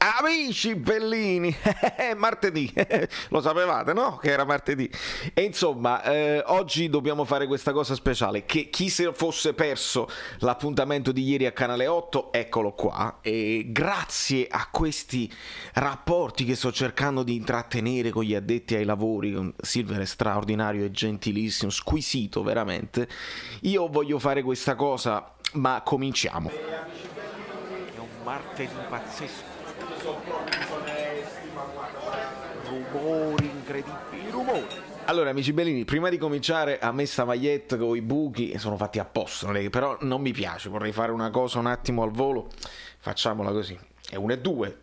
Amici bellini, martedì, lo sapevate, no? Che era martedì. E insomma, oggi dobbiamo fare questa cosa speciale, che chi se fosse perso l'appuntamento di ieri a Canale 8, eccolo qua. E grazie a questi rapporti che sto cercando di intrattenere con gli addetti ai lavori, con Silver è straordinario e gentilissimo, squisito veramente, io voglio fare questa cosa, ma cominciamo. È un martedì pazzesco. Rumori incredibili, rumori. Allora, amici bellini, prima di cominciare, a me sta maglietta con i buchi sono fatti apposta, però non mi piace, vorrei fare una cosa un attimo al volo. Facciamola così. E 1 e 2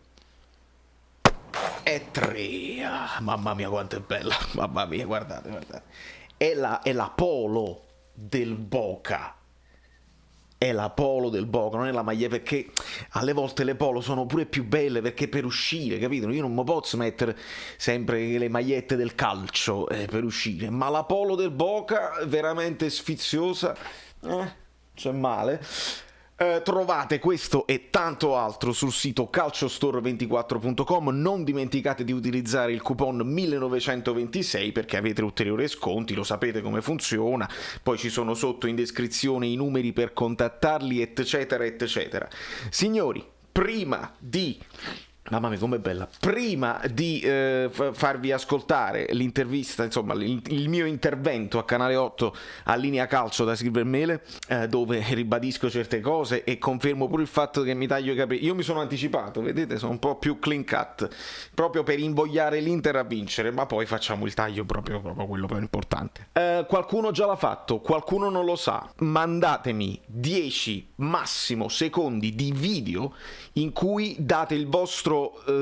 e 3. Mamma mia quanto è bella. Mamma mia, guardate. È la polo del Boca. È la polo del Boca, non è la maglia, perché alle volte le polo sono pure più belle, perché per uscire, capito? Io non mi posso mettere sempre le magliette del calcio per uscire, ma la polo del Boca veramente sfiziosa, c'è male. Trovate questo e tanto altro sul sito calciostore24.com. Non dimenticate di utilizzare il coupon 1926 perché avete ulteriori sconti, lo sapete come funziona. Poi ci sono sotto in descrizione i numeri per contattarli, eccetera eccetera. Signori, prima di... Mamma mia, com'è bella! Prima di farvi ascoltare l'intervista, insomma, il mio intervento a Canale 8 a Linea Calcio da Silver Mele, dove ribadisco certe cose e confermo pure il fatto che mi taglio i capelli. Io mi sono anticipato, vedete, sono un po' più clean cut, proprio per invogliare l'Inter a vincere, ma poi facciamo il taglio proprio quello più importante. Qualcuno già l'ha fatto, qualcuno non lo sa. Mandatemi 10 massimo secondi di video in cui date il vostro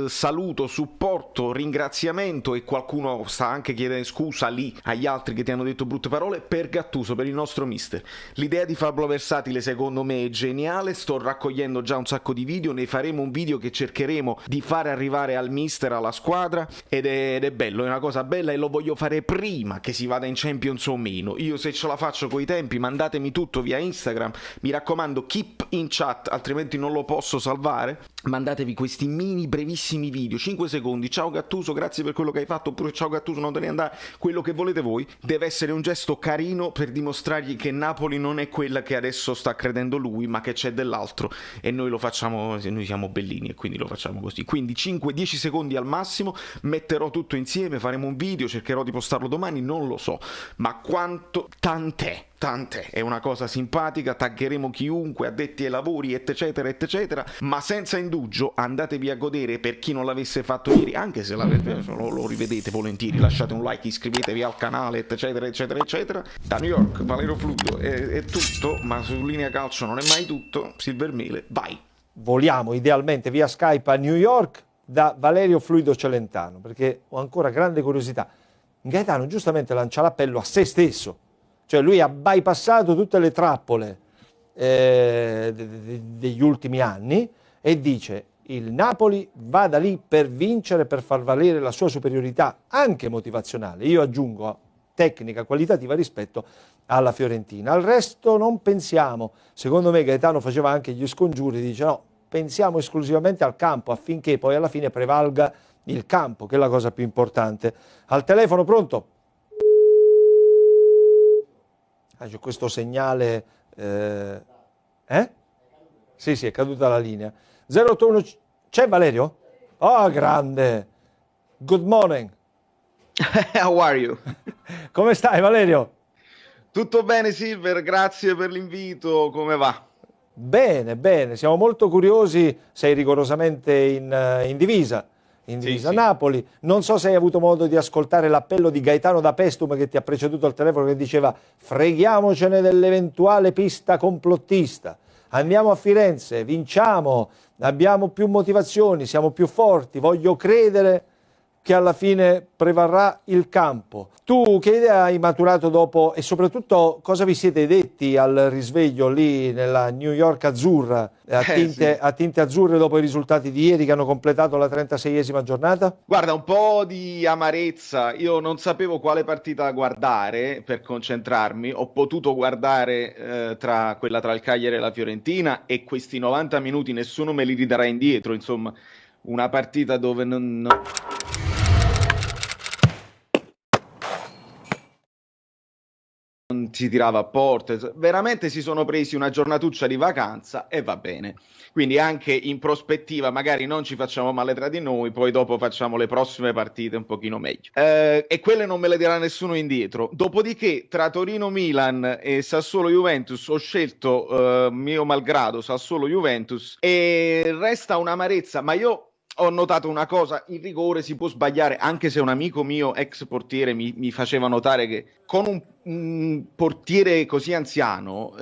saluto, supporto, ringraziamento, e qualcuno sta anche chiedendo scusa lì agli altri che ti hanno detto brutte parole, per Gattuso, per il nostro mister. L'idea di Fabio Versatile secondo me è geniale, sto raccogliendo già un sacco di video, ne faremo un video che cercheremo di fare arrivare al mister, alla squadra, ed è bello, è una cosa bella, e lo voglio fare prima che si vada in Champions o meno. Io se ce la faccio coi tempi, mandatemi tutto via Instagram, mi raccomando keep in chat, altrimenti non lo posso salvare. Mandatevi questi mini brevissimi video, 5 secondi, ciao Gattuso, grazie per quello che hai fatto, oppure ciao Gattuso, non te ne andare, quello che volete voi. Deve essere un gesto carino per dimostrargli che Napoli non è quella che adesso sta credendo lui, ma che c'è dell'altro, e noi lo facciamo, noi siamo bellini e quindi lo facciamo così. Quindi 5-10 secondi al massimo, metterò tutto insieme, faremo un video, cercherò di postarlo domani, non lo so, ma quanto, tant'è, è una cosa simpatica, taggeremo chiunque, addetti ai lavori, eccetera eccetera, ma senza indugio andatevi a godere, per chi non l'avesse fatto ieri, anche se lo rivedete volentieri, lasciate un like, iscrivetevi al canale, eccetera eccetera eccetera. Da New York, Valerio Fluido è tutto, ma su Linea Calcio non è mai tutto. Silver Mele, vai! Voliamo idealmente via Skype a New York da Valerio Fluido Celentano, perché ho ancora grande curiosità. Gaetano giustamente lancia l'appello a se stesso, cioè lui ha bypassato tutte le trappole degli ultimi anni e dice: il Napoli va da lì per vincere, per far valere la sua superiorità anche motivazionale, io aggiungo tecnica, qualitativa, rispetto alla Fiorentina. Al resto non pensiamo. Secondo me Gaetano faceva anche gli scongiuri, dice no, pensiamo esclusivamente al campo, affinché poi alla fine prevalga il campo, che è la cosa più importante. Al telefono, pronto? C'è questo segnale. Sì, è caduta la linea. 081, c'è Valerio? Oh, grande. Good morning. How are you? Come stai, Valerio? Tutto bene, Silver, grazie per l'invito, come va? Bene, siamo molto curiosi, sei rigorosamente in divisa. Sì. Napoli. Non so se hai avuto modo di ascoltare l'appello di Gaetano da Pestum, che ti ha preceduto al telefono, che diceva: freghiamocene dell'eventuale pista complottista, andiamo a Firenze, vinciamo, abbiamo più motivazioni, siamo più forti, voglio credere che alla fine prevarrà il campo. Tu che idea hai maturato dopo, e soprattutto cosa vi siete detti al risveglio lì nella New York azzurra, a tinte azzurre, dopo i risultati di ieri che hanno completato la 36esima giornata? Guarda, un po' di amarezza. Io non sapevo quale partita guardare per concentrarmi, ho potuto guardare tra quella tra il Cagliari e la Fiorentina, e questi 90 minuti nessuno me li ridarà indietro, insomma. una partita dove non si tirava a porte, veramente si sono presi una giornatuccia di vacanza e va bene. Quindi anche in prospettiva magari non ci facciamo male tra di noi, poi dopo facciamo le prossime partite un pochino meglio. E quelle non me le dirà nessuno indietro. Dopodiché tra Torino-Milan e Sassuolo-Juventus ho scelto, mio malgrado, Sassuolo-Juventus e resta un'amarezza, ma io ho notato una cosa, il rigore si può sbagliare, anche se un amico mio, ex portiere, mi faceva notare che con un portiere così anziano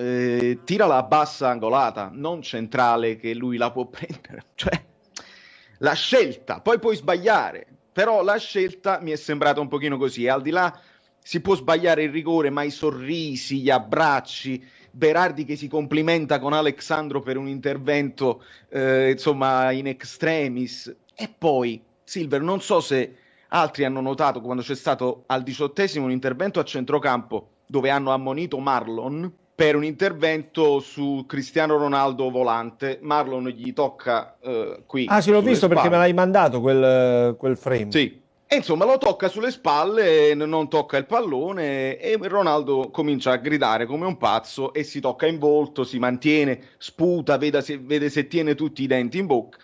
tira la bassa angolata, non centrale che lui la può prendere. Cioè, la scelta, poi puoi sbagliare, però la scelta mi è sembrata un pochino così, e al di là si può sbagliare il rigore, ma i sorrisi, gli abbracci, Berardi che si complimenta con Alexandro per un intervento insomma in extremis, e poi Silver, non so se altri hanno notato quando c'è stato al 18esimo un intervento a centrocampo dove hanno ammonito Marlon per un intervento su Cristiano Ronaldo volante. Marlon gli tocca qui Ah sì, l'ho sulle visto perché spalle. me l'hai mandato quel frame. Sì. E insomma lo tocca sulle spalle, non tocca il pallone e Ronaldo comincia a gridare come un pazzo e si tocca in volto, si mantiene, sputa, vede se tiene tutti i denti in bocca.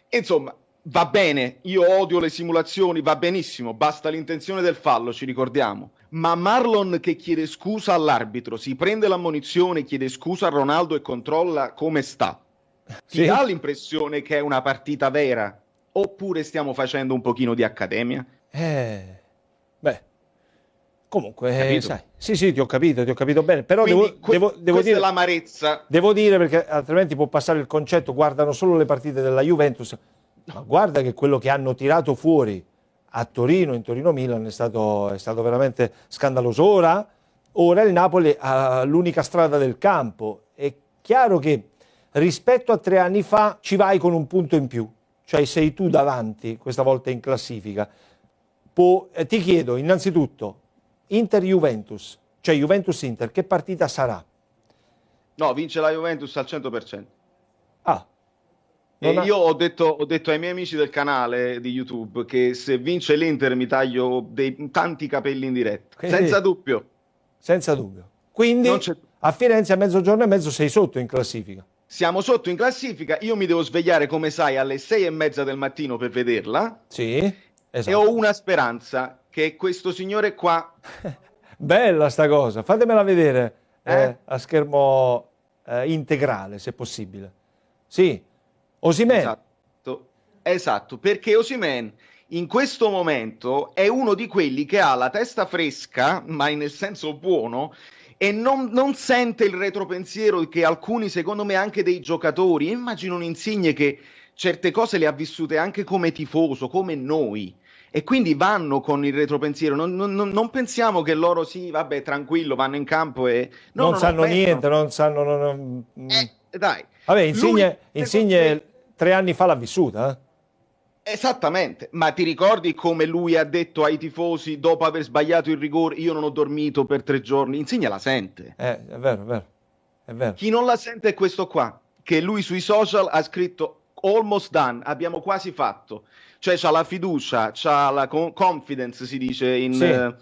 E insomma, va bene, io odio le simulazioni, va benissimo, basta l'intenzione del fallo, ci ricordiamo. Ma Marlon che chiede scusa all'arbitro, si prende l'ammonizione, chiede scusa a Ronaldo e controlla come sta. Ti Sì? dà l'impressione che è una partita vera? Oppure stiamo facendo un pochino di accademia? Beh, comunque, Capito? sai, sì, ti ho capito bene, però Quindi devo questa dire, è l'amarezza. devo dire perché altrimenti può passare il concetto, guardano solo le partite della Juventus, ma guarda che quello che hanno tirato fuori a Torino, in Torino-Milan, è stato veramente scandaloso. Ora il Napoli ha l'unica strada del campo. È chiaro che rispetto a 3 anni fa ci vai con un punto in più, cioè sei tu davanti, questa volta in classifica. Ti chiedo innanzitutto, Inter-Juventus, cioè Juventus-Inter, che partita sarà? No, vince la Juventus al 100%. Ah, E non ha- io ho detto ai miei amici del canale di YouTube che se vince l'Inter mi taglio tanti capelli in diretta. Senza quindi, dubbio. senza dubbio. Non Quindi c'è... a Firenze a mezzogiorno e mezzo sei sotto in classifica. Siamo sotto in classifica. Io mi devo svegliare, come sai, alle 6:30 del mattino per vederla. Sì, E ho esatto. una speranza, che questo signore qua... Bella sta cosa, fatemela vedere Eh? a schermo integrale, se possibile. Sì, Osimhen, Esatto, esatto, perché Osimhen in questo momento è uno di quelli che ha la testa fresca, ma nel senso buono, e non sente il retropensiero che alcuni, secondo me, anche dei giocatori, immagino un Insigne che certe cose le ha vissute anche come tifoso, come noi, e quindi vanno con il retropensiero. Non pensiamo che loro, sì, vabbè, tranquillo, vanno in campo e... No, non no, no, sanno pensano... niente, non sanno... Dai, Vabbè, lui, secondo me... Insigne 3 anni fa l'ha vissuta, eh? Esattamente, ma ti ricordi come lui ha detto ai tifosi dopo aver sbagliato il rigore, io non ho dormito per 3 giorni? Insigne la sente. È vero, è vero, è vero. Chi non la sente è questo qua, che lui sui social ha scritto almost done, abbiamo quasi fatto. Cioè c'ha la fiducia, c'ha la confidence, si dice in... Sì, cioè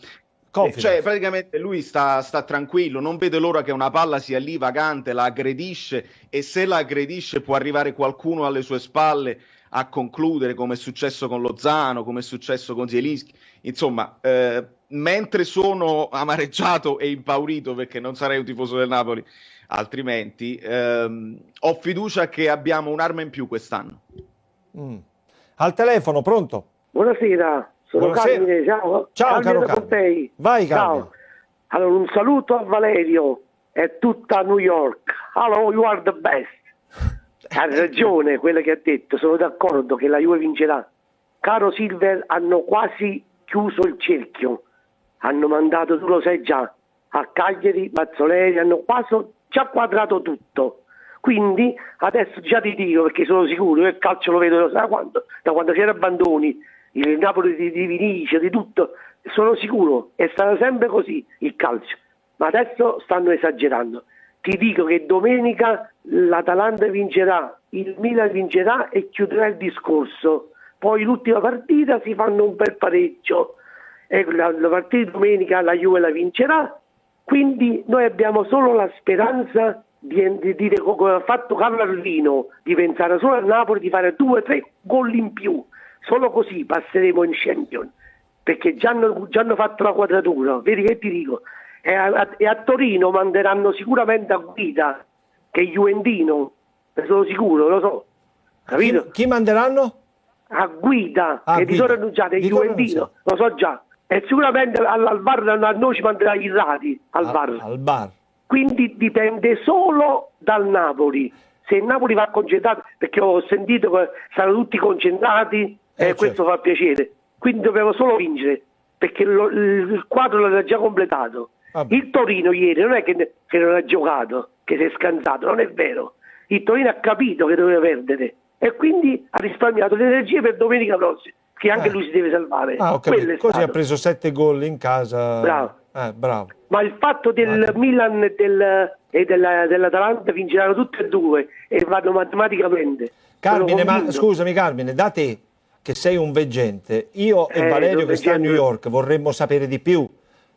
confidence. praticamente lui sta tranquillo, non vede l'ora che una palla sia lì vagante, la aggredisce e se la aggredisce può arrivare qualcuno alle sue spalle a concludere, come è successo con Lozano, come è successo con Zielinski. Insomma, mentre sono amareggiato e impaurito perché non sarei un tifoso del Napoli altrimenti, ho fiducia che abbiamo un'arma in più quest'anno. Al telefono, pronto? Buonasera, sono Buonasera. Carmine, ciao. Ciao, Carmine caro da Carmine. Pompei. Vai, Carmine. Ciao. Allora, un saluto a Valerio e tutta New York. Hello, you are the best. Ha ragione quello che ha detto, sono d'accordo che la Juve vincerà. Caro Silver, hanno quasi chiuso il cerchio. Hanno mandato, tu lo sai già, a Cagliari, Mazzoleri, hanno quasi già quadrato tutto. Quindi adesso già ti dico, perché sono sicuro, io il calcio lo vedo da quando c'era Bandoni, il Napoli di Vinicius, di tutto, sono sicuro, e sarà sempre così il calcio. Ma adesso stanno esagerando. Ti dico che domenica l'Atalanta vincerà, il Milan vincerà e chiuderà il discorso. poi l'ultima partita si fanno un bel pareggio e la partita di domenica la Juve la vincerà, quindi noi abbiamo solo la speranza di dire come ha fatto Carlo, di pensare solo al Napoli, di fare 2-3 gol in più, solo così passeremo in Champions, perché già hanno fatto la quadratura, vedi che ti dico, e a Torino manderanno sicuramente a Guida, che è Juventino, ne sono sicuro, lo so, capito? Chi manderanno? A Guida, che di Guida. sono annunciate, è Di cosa non Juventino, lo so già, e sicuramente al VAR a noi ci manderà i dati, al VAR. Al bar. Quindi dipende solo dal Napoli. Se il Napoli va concentrato, perché ho sentito che saranno tutti concentrati e questo fa piacere. Quindi dobbiamo solo vincere, perché il quadro l'ha già completato. Vabbè. Il Torino ieri non è che non ha giocato, che si è scansato, non è vero. Il Torino ha capito che doveva perdere e quindi ha risparmiato le energie per domenica prossima, che anche lui si deve salvare. Ho capito. Quello è Così stato. ha preso 7 gol in casa. Bravo. Bravo. Ma il fatto del Milan e dell'Atalanta vinceranno tutte e due e vanno matematicamente. Carmine, Sono ma convinto. scusami Carmine, da te che sei un veggente, io e Valerio sono che sta a New veggente. York vorremmo sapere di più.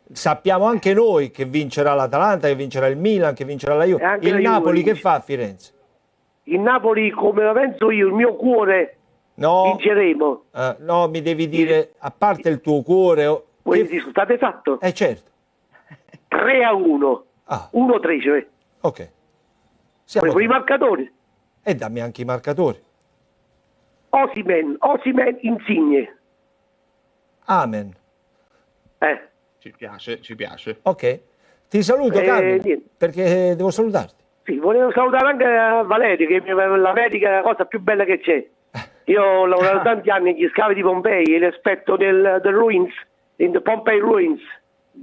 Sappiamo anche noi che vincerà l'Atalanta, che vincerà il Milan, che vincerà la E Juve. anche Il la Juve Napoli che vince. fa a Firenze? Il Napoli, come la penso io, il mio cuore, No, vinceremo. no, mi devi dire, a parte il tuo cuore... Vuoi che- il risultato esatto? certo. 3-1. Ah. 1-3, cioè. Ok. Siamo Con i tra- marcatori. E dammi anche i marcatori. Osimhen, Insigne. Amen. Ci piace, ci piace. Ok. Ti saluto, Carmine, niente. perché devo salutarti. Sì, volevo salutare anche Valerio, che l'America è la cosa più bella che c'è. Io ho lavorato tanti anni negli scavi di Pompei e l'aspetto del ruins, in the Pompeii ruins.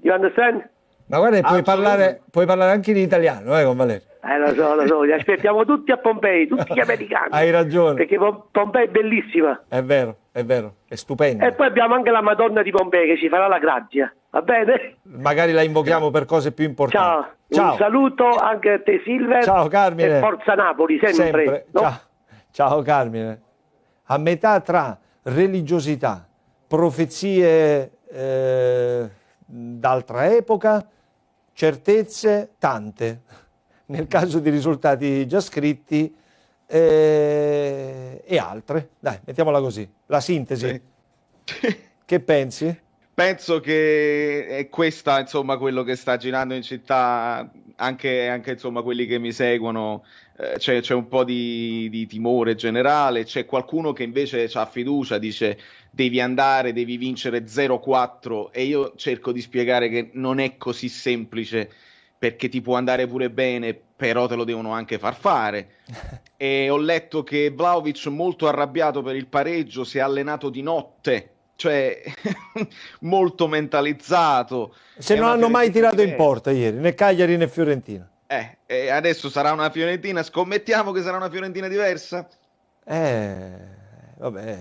You understand? Ma guarda, che Assolutamente. puoi parlare anche in italiano, con Valerio. Lo so, li aspettiamo tutti a Pompei, tutti gli americani. Hai ragione. Perché Pompei è bellissima. È vero, è stupendo. E poi abbiamo anche la Madonna di Pompei che ci farà la grazia, va bene? Magari la invochiamo per cose più importanti. Ciao, un saluto anche a te Silver. Ciao, Carmine. E forza Napoli, sempre. no? Ciao Carmine. A metà tra religiosità, profezie d'altra epoca, certezze tante, nel caso di risultati già scritti e altre. Dai, mettiamola così. La sintesi. Che pensi? Penso che è questa, insomma, quello che sta girando in città, anche insomma, quelli che mi seguono, c'è un po' di timore generale, c'è qualcuno che invece ha fiducia, dice devi andare, devi vincere 0-4 e io cerco di spiegare che non è così semplice, perché ti può andare pure bene, però te lo devono anche far fare. E ho letto che Vlahovic, molto arrabbiato per il pareggio, si è allenato di notte, cioè molto mentalizzato. Se È non una hanno mai Fiorentina tirato in diversa. porta ieri, né Cagliari né Fiorentina. E adesso sarà una Fiorentina, scommettiamo che sarà una Fiorentina diversa? Vabbè,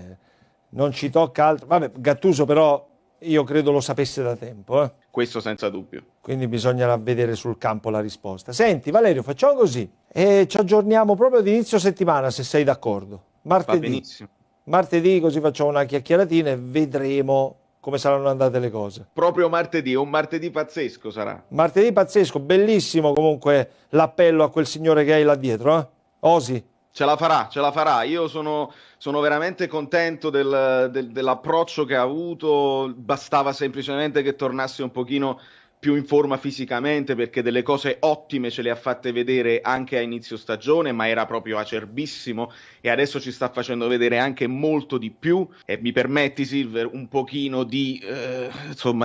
non ci tocca altro. Vabbè, Gattuso però io credo lo sapesse da tempo, Questo senza dubbio. quindi bisognerà vedere sul campo la risposta. Senti Valerio, facciamo così e ci aggiorniamo proprio ad inizio settimana, se sei d'accordo. Va Martedì. benissimo. Martedì, così facciamo una chiacchieratina e vedremo come saranno andate le cose. Proprio martedì, un martedì pazzesco sarà. Martedì pazzesco, bellissimo comunque l'appello a quel signore che hai là dietro, Osi. Ce la farà, ce la farà. Io sono veramente contento dell'approccio che ha avuto. Bastava semplicemente che tornasse un pochino più in forma fisicamente, perché delle cose ottime ce le ha fatte vedere anche a inizio stagione, ma era proprio acerbissimo e adesso ci sta facendo vedere anche molto di più. E mi permetti, Silver, un pochino di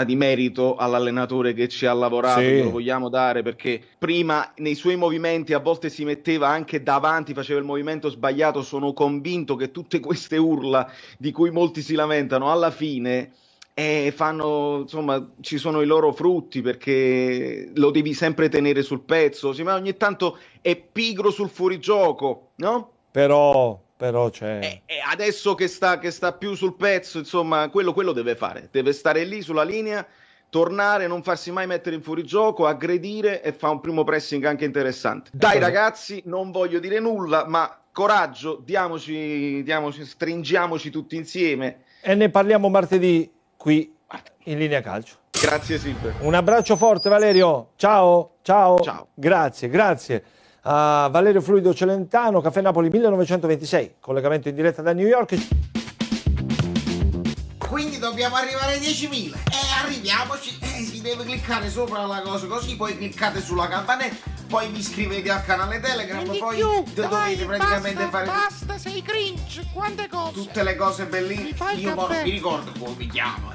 merito all'allenatore che ci ha lavorato, Sì. lo vogliamo dare, perché prima nei suoi movimenti a volte si metteva anche davanti, faceva il movimento sbagliato. Sono convinto che tutte queste urla di cui molti si lamentano alla fine fanno, insomma, ci sono i loro frutti, perché lo devi sempre tenere sul pezzo. Sì, ma ogni tanto è pigro sul fuorigioco, no? Però c'è... E adesso che sta più sul pezzo, insomma, quello deve fare, deve stare lì sulla linea, tornare, non farsi mai mettere in fuorigioco, aggredire e fa un primo pressing anche interessante. Dai ragazzi, non voglio dire nulla, ma coraggio, stringiamoci tutti insieme. E ne parliamo martedì qui in Linea Calcio. Grazie Silver. Un abbraccio forte Valerio, ciao. Ciao. Grazie. A Valerio Fluido Celentano, Caffè Napoli 1926, collegamento in diretta da New York. Quindi dobbiamo arrivare ai 10.000 e arriviamoci, si deve cliccare sopra la cosa così, poi cliccate sulla campanella, poi vi iscrivete al canale Telegram, poi dovete praticamente fare basta, sei cringe, quante cose, tutte le cose bellissime. Io caffè. mi ricordo come mi chiamo,